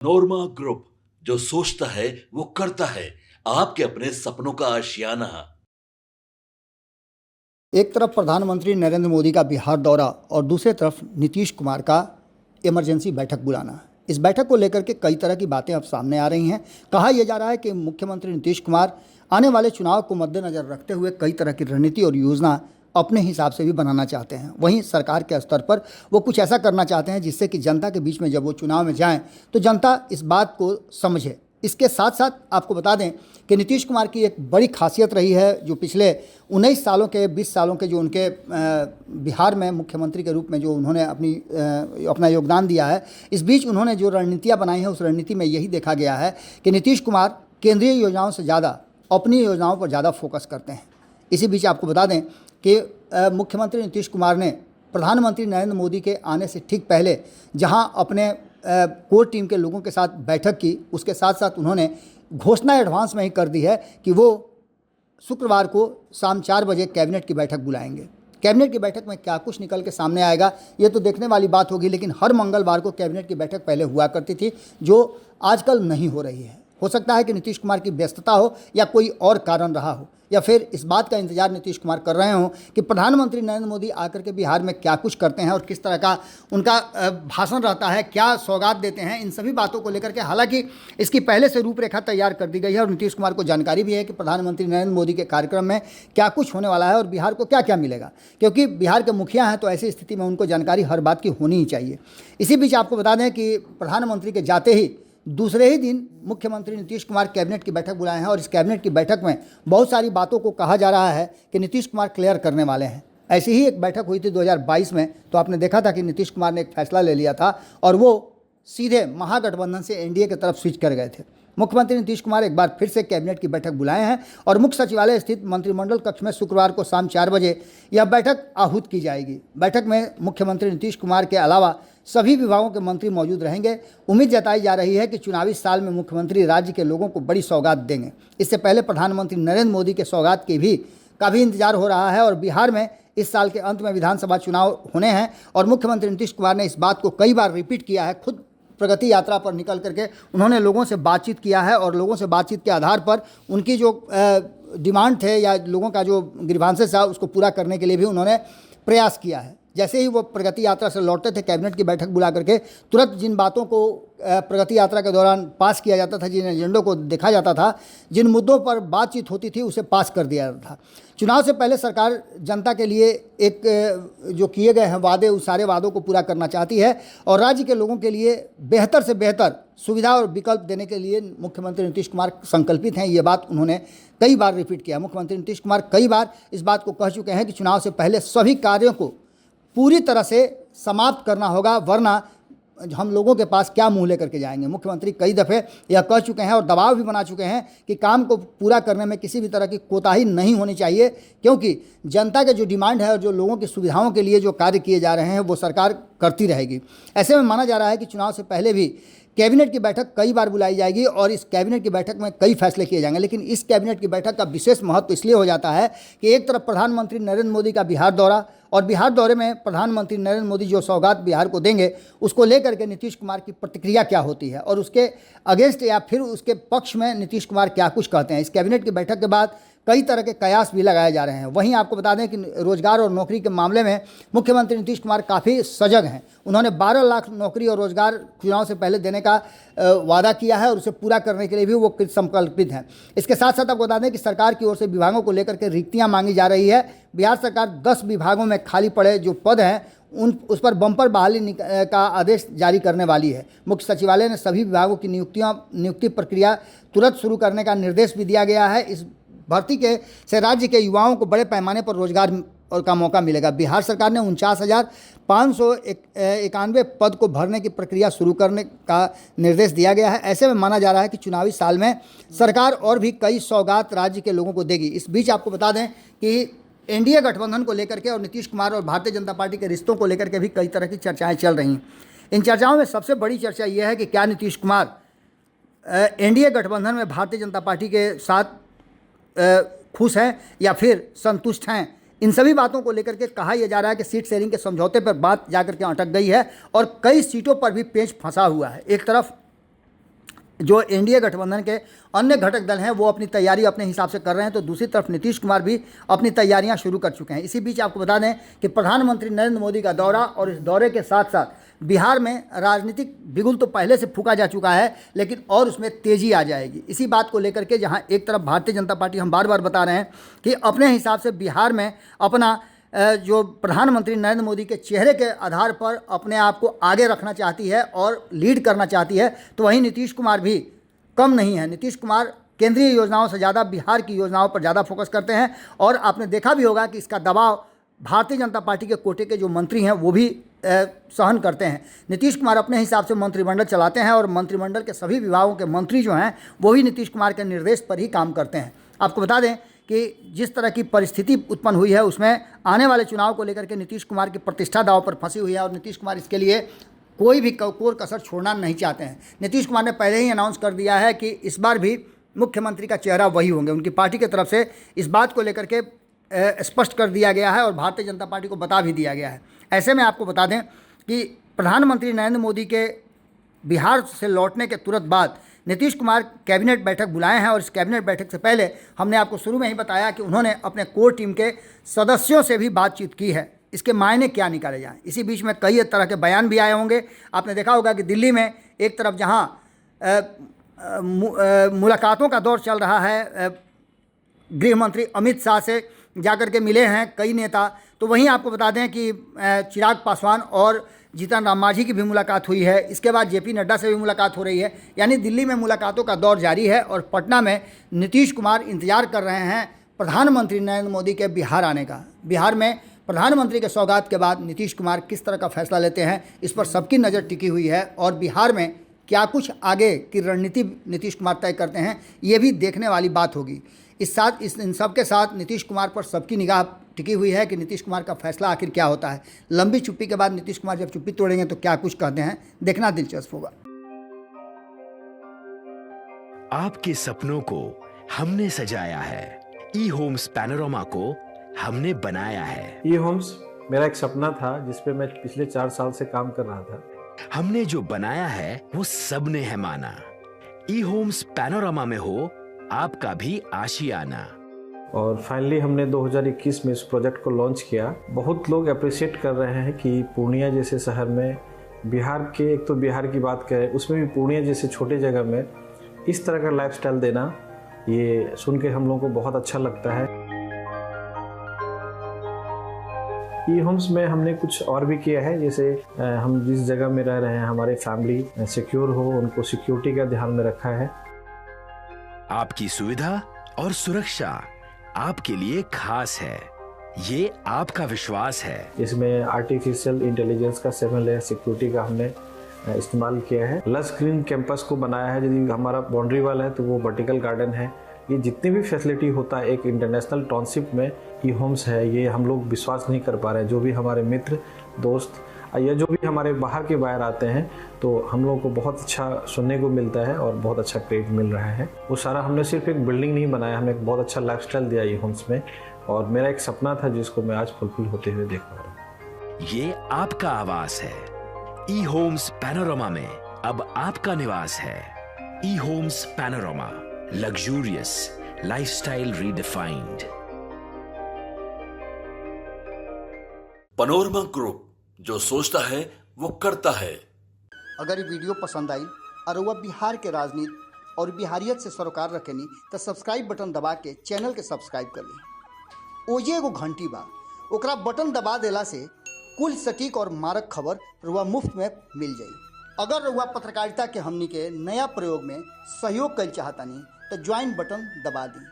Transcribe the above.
नोरमा group, जो सोचता है वो करता है। आपके अपने सपनों का आशियाना। एक तरफ प्रधानमंत्री नरेंद्र मोदी का बिहार दौरा और दूसरी तरफ नीतीश कुमार का इमरजेंसी बैठक बुलाना। इस बैठक को लेकर के कई तरह की बातें अब सामने आ रही हैं। कहा यह जा रहा है कि मुख्यमंत्री नीतीश कुमार आने वाले चुनाव को मद्देनज़र रखते हुए कई तरह की रणनीति और योजना अपने हिसाब से भी बनाना चाहते हैं। वहीं सरकार के स्तर पर वो कुछ ऐसा करना चाहते हैं जिससे कि जनता के बीच में जब वो चुनाव में जाएं तो जनता इस बात को समझे। इसके साथ साथ आपको बता दें कि नीतीश कुमार की एक बड़ी खासियत रही है, जो पिछले 19 सालों के 20 सालों के जो उनके बिहार में मुख्यमंत्री के रूप में जो उन्होंने अपना योगदान दिया है, इस बीच उन्होंने जो रणनीतियाँ बनाई हैं उस रणनीति में यही देखा गया है कि नीतीश कुमार केंद्रीय योजनाओं से ज़्यादा अपनी योजनाओं पर ज़्यादा फोकस करते हैं। इसी बीच आपको बता दें कि मुख्यमंत्री नीतीश कुमार ने प्रधानमंत्री नरेंद्र मोदी के आने से ठीक पहले जहां अपने कोर टीम के लोगों के साथ बैठक की, उसके साथ साथ उन्होंने घोषणा एडवांस में ही कर दी है कि वो शुक्रवार को शाम 4 बजे कैबिनेट की बैठक बुलाएंगे। कैबिनेट की बैठक में क्या कुछ निकल के सामने आएगा ये तो देखने वाली बात होगी, लेकिन हर मंगलवार को कैबिनेट की बैठक पहले हुआ करती थी, जो आजकल नहीं हो रही है। हो सकता है कि नीतीश कुमार की व्यस्तता हो या कोई और कारण रहा हो, या फिर इस बात का इंतजार नीतीश कुमार कर रहे हों कि प्रधानमंत्री नरेंद्र मोदी आकर के बिहार में क्या कुछ करते हैं और किस तरह का उनका भाषण रहता है, क्या सौगात देते हैं। इन सभी बातों को लेकर के हालांकि इसकी पहले से रूपरेखा तैयार कर दी गई है और नीतीश कुमार को जानकारी भी है कि प्रधानमंत्री नरेंद्र मोदी के कार्यक्रम में क्या कुछ होने वाला है और बिहार को क्या क्या मिलेगा, क्योंकि बिहार के मुखिया हैं तो ऐसी स्थिति में उनको जानकारी हर बात की होनी ही चाहिए। इसी बीच आपको बता दें कि प्रधानमंत्री के जाते ही दूसरे ही दिन मुख्यमंत्री नीतीश कुमार कैबिनेट की बैठक बुलाए हैं और इस कैबिनेट की बैठक में बहुत सारी बातों को कहा जा रहा है कि नीतीश कुमार क्लियर करने वाले हैं। ऐसी ही एक बैठक हुई थी 2022 में, तो आपने देखा था कि नीतीश कुमार ने एक फैसला ले लिया था और वो सीधे महागठबंधन से एनडीए की तरफ स्विच कर गए थे। मुख्यमंत्री नीतीश कुमार एक बार फिर से कैबिनेट की बैठक बुलाए हैं और मुख्य सचिवालय स्थित मंत्रिमंडल कक्ष में शुक्रवार को शाम 4 बजे यह बैठक आहूत की जाएगी। बैठक में मुख्यमंत्री नीतीश कुमार के अलावा सभी विभागों के मंत्री मौजूद रहेंगे। उम्मीद जताई जा रही है कि चुनावी साल में मुख्यमंत्री राज्य के लोगों को बड़ी सौगात देंगे। इससे पहले प्रधानमंत्री नरेंद्र मोदी के सौगात का भी इंतजार हो रहा है और बिहार में इस साल के अंत में विधानसभा चुनाव होने हैं और मुख्यमंत्री नीतीश कुमार ने इस बात को कई बार रिपीट किया है। खुद प्रगति यात्रा पर निकल करके उन्होंने लोगों से बातचीत किया है और लोगों से बातचीत के आधार पर उनकी जो डिमांड थे या लोगों का जो ग्रीवांसेस था उसको पूरा करने के लिए भी उन्होंने प्रयास किया है। जैसे ही वो प्रगति यात्रा से लौटते थे, कैबिनेट की बैठक बुला करके तुरंत जिन बातों को प्रगति यात्रा के दौरान पास किया जाता था, जिन एजेंडों को देखा जाता था, जिन मुद्दों पर बातचीत होती थी, उसे पास कर दिया जाता था। चुनाव से पहले सरकार जनता के लिए एक जो किए गए हैं वादे, उस सारे वादों को पूरा करना चाहती है और राज्य के लोगों के लिए बेहतर से बेहतर सुविधा और विकल्प देने के लिए मुख्यमंत्री नीतीश कुमार संकल्पित हैं। ये बात उन्होंने कई बार रिपीट किया। मुख्यमंत्री नीतीश कुमार कई बार इस बात को कह चुके हैं कि चुनाव से पहले सभी कार्यों को पूरी तरह से समाप्त करना होगा, वरना हम लोगों के पास क्या मुंह लेकर के जाएंगे। मुख्यमंत्री कई दफ़े यह कह चुके हैं और दबाव भी बना चुके हैं कि काम को पूरा करने में किसी भी तरह की कोताही नहीं होनी चाहिए, क्योंकि जनता के जो डिमांड है और जो लोगों की सुविधाओं के लिए जो कार्य किए जा रहे हैं वो सरकार करती रहेगी। ऐसे में माना जा रहा है कि चुनाव से पहले भी कैबिनेट की बैठक कई बार बुलाई जाएगी और इस कैबिनेट की बैठक में कई फैसले किए जाएंगे। लेकिन इस कैबिनेट की बैठक का विशेष महत्व इसलिए हो जाता है कि एक तरफ प्रधानमंत्री नरेंद्र मोदी का बिहार दौरा और बिहार दौरे में प्रधानमंत्री नरेंद्र मोदी जो सौगात बिहार को देंगे उसको लेकर के नीतीश कुमार की प्रतिक्रिया क्या होती है और उसके अगेंस्ट या फिर उसके पक्ष में नीतीश कुमार क्या कुछ कहते हैं। इस कैबिनेट की बैठक के बाद कई तरह के कयास भी लगाए जा रहे हैं। वहीं आपको बता दें कि रोजगार और नौकरी के मामले में मुख्यमंत्री नीतीश कुमार काफ़ी सजग हैं। उन्होंने 12 लाख नौकरी और रोजगार चुनाव से पहले देने का वादा किया है और उसे पूरा करने के लिए भी वो संकल्पित हैं। इसके साथ साथ आपको बता दें कि सरकार की ओर से विभागों को लेकर के रिक्तियाँ मांगी जा रही है। बिहार सरकार 10 विभागों में खाली पड़े जो पद हैं उस पर बम्पर बहाली का आदेश जारी करने वाली है। मुख्य सचिवालय ने सभी विभागों की नियुक्ति प्रक्रिया तुरंत शुरू करने का निर्देश भी दिया गया है। इस भर्ती से राज्य के युवाओं को बड़े पैमाने पर रोजगार और का मौका मिलेगा। बिहार सरकार ने 49,591 पद को भरने की प्रक्रिया शुरू करने का निर्देश दिया गया है। ऐसे में माना जा रहा है कि चुनावी साल में सरकार और भी कई सौगात राज्य के लोगों को देगी। इस बीच आपको बता दें कि एनडीए गठबंधन को लेकर के और नीतीश कुमार और भारतीय जनता पार्टी के रिश्तों को लेकर के भी कई तरह की चर्चाएं चल रही हैं। इन चर्चाओं में सबसे बड़ी चर्चा यह है कि क्या नीतीश कुमार एनडीए गठबंधन में भारतीय जनता पार्टी के साथ खुश हैं या फिर संतुष्ट हैं। इन सभी बातों को लेकर के कहा यह जा रहा है कि सीट शेयरिंग के समझौते पर बात जाकर के अटक गई है और कई सीटों पर भी पेंच फंसा हुआ है। एक तरफ जो एनडीए गठबंधन के अन्य घटक दल हैं वो अपनी तैयारी अपने हिसाब से कर रहे हैं, तो दूसरी तरफ नीतीश कुमार भी अपनी तैयारियां शुरू कर चुके हैं। इसी बीच आपको बता दें कि प्रधानमंत्री नरेंद्र मोदी का दौरा और इस दौरे के साथ साथ बिहार में राजनीतिक बिगुल तो पहले से फूका जा चुका है, लेकिन और उसमें तेज़ी आ जाएगी। इसी बात को लेकर के जहां एक तरफ भारतीय जनता पार्टी, हम बार बार बता रहे हैं कि अपने हिसाब से बिहार में अपना जो प्रधानमंत्री नरेंद्र मोदी के चेहरे के आधार पर अपने आप को आगे रखना चाहती है और लीड करना चाहती है, तो वहीं नीतीश कुमार भी कम नहीं है। नीतीश कुमार केंद्रीय योजनाओं से ज़्यादा बिहार की योजनाओं पर ज़्यादा फोकस करते हैं और आपने देखा भी होगा कि इसका दबाव भारतीय जनता पार्टी के कोटे के जो मंत्री हैं वो भी सहन करते हैं। नीतीश कुमार अपने हिसाब से मंत्रिमंडल चलाते हैं और मंत्रिमंडल के सभी विभागों के मंत्री जो हैं वो भी नीतीश कुमार के निर्देश पर ही काम करते हैं। आपको बता दें कि जिस तरह की परिस्थिति उत्पन्न हुई है उसमें आने वाले चुनाव को लेकर के नीतीश कुमार की प्रतिष्ठा दांव पर फंसी हुई है और नीतीश कुमार इसके लिए कोई भी कोर कसर छोड़ना नहीं चाहते हैं। नीतीश कुमार ने पहले ही अनाउंस कर दिया है कि इस बार भी मुख्यमंत्री का चेहरा वही होंगे। उनकी पार्टी की तरफ से इस बात को लेकर के स्पष्ट कर दिया गया है और भारतीय जनता पार्टी को बता भी दिया गया है। ऐसे में आपको बता दें कि प्रधानमंत्री नरेंद्र मोदी के बिहार से लौटने के तुरंत बाद नीतीश कुमार कैबिनेट बैठक बुलाए हैं और इस कैबिनेट बैठक से पहले हमने आपको शुरू में ही बताया कि उन्होंने अपने कोर टीम के सदस्यों से भी बातचीत की है। इसके मायने क्या निकाले जाएं। इसी बीच में कई तरह के बयान भी आए होंगे। आपने देखा होगा कि दिल्ली में एक तरफ जहां मुलाकातों का दौर चल रहा है, गृह मंत्री अमित शाह से जाकर के मिले हैं कई नेता, तो वहीं आपको बता दें कि चिराग पासवान और जीतन राम मांझी की भी मुलाकात हुई है। इसके बाद जेपी नड्डा से भी मुलाकात हो रही है। यानी दिल्ली में मुलाकातों का दौर जारी है और पटना में नीतीश कुमार इंतजार कर रहे हैं प्रधानमंत्री नरेंद्र मोदी के बिहार आने का। बिहार में प्रधानमंत्री के सौगात के बाद नीतीश कुमार किस तरह का फैसला लेते हैं, इस पर सबकी नज़र टिकी हुई है और बिहार में क्या कुछ आगे की रणनीति नीतीश कुमार तय करते हैं, ये भी देखने वाली बात होगी। इन सब के साथ नीतीश कुमार पर सबकी निगाह टिकी हुई है कि नीतीश कुमार का फैसला आखिर क्या होता है। लंबी चुप्पी के बाद नीतीश कुमार जब चुप्पी तोड़ेंगे तो क्या कुछ कहते हैं, देखना दिलचस्प होगा। आपके सपनों को हमने सजाया है, ई होम्स पैनोरामा को हमने बनाया है। ई होम्स मेरा एक सपना था जिस पे मैं पिछले 4 साल से काम कर रहा था। हमने जो बनाया है वो सबने है माना। ई होम्स पैनोरामा में हो आपका भी आशियाना। और फाइनली हमने 2021 में इस प्रोजेक्ट को लॉन्च किया। बहुत लोग अप्रिशिएट कर रहे हैं कि पूर्णिया जैसे शहर में, बिहार के, एक तो बिहार की बात करें उसमें भी पूर्णिया जैसे छोटे जगह में इस तरह का लाइफस्टाइल देना, ये सुन के हम लोगों को बहुत अच्छा लगता है। ई होम्स में हमने कुछ और भी किया है, जैसे हम जिस जगह में रह रहे हैं हमारे फैमिली सिक्योर हो, उनको सिक्योरिटी का ध्यान में रखा है। आपकी सुविधा और सुरक्षा आपके लिए खास है, ये आपका विश्वास है। इसमें आर्टिफिशियल इंटेलिजेंस का 7 लेयर सिक्योरिटी का हमने इस्तेमाल किया है। लस ग्रीन कैंपस को बनाया है। यदि हमारा बाउंड्री वाल है तो वो वर्टिकल गार्डन है। ये जितनी भी फैसिलिटी होता है एक इंटरनेशनल टाउनशिप में ई होम्स है, ये हम लोग विश्वास नहीं कर पा रहे हैं। जो भी हमारे मित्र दोस्त या जो भी हमारे बाहर के बाहर आते हैं तो हम लोगों को बहुत अच्छा सुनने को मिलता है और बहुत अच्छा क्रेडिट मिल रहा है। वो सारा हमने सिर्फ एक बिल्डिंग नहीं बनाया, हमें एक बहुत अच्छा लाइफस्टाइल दिया ई होम्स में, और मेरा एक सपना था जिसको मैं आज फुलफिल होते हुए देख पा रहा हूँ। ये आपका आवास है। ई होम्स पैनोरामा में अब आपका निवास है। E Homes Panorama, luxurious lifestyle redefined. Panorama group, जो सोचता है वो करता है। अगर ये वीडियो पसंद आई और वह बिहार के राजनीति और बिहारियत से सरोकार रखेनी तो सब्सक्राइब बटन दबा के चैनल के सब्सक्राइब कर ली। ओजे एगो घंटी बा, ओकरा बटन दबा देला से कुल सटीक और मारक खबर रुआ मुफ्त में मिल जाई। अगर रुआ पत्रकारिता के हमनी के नया प्रयोग में सहयोग कर चाहतानी तो ज्वाइन बटन दबा दी।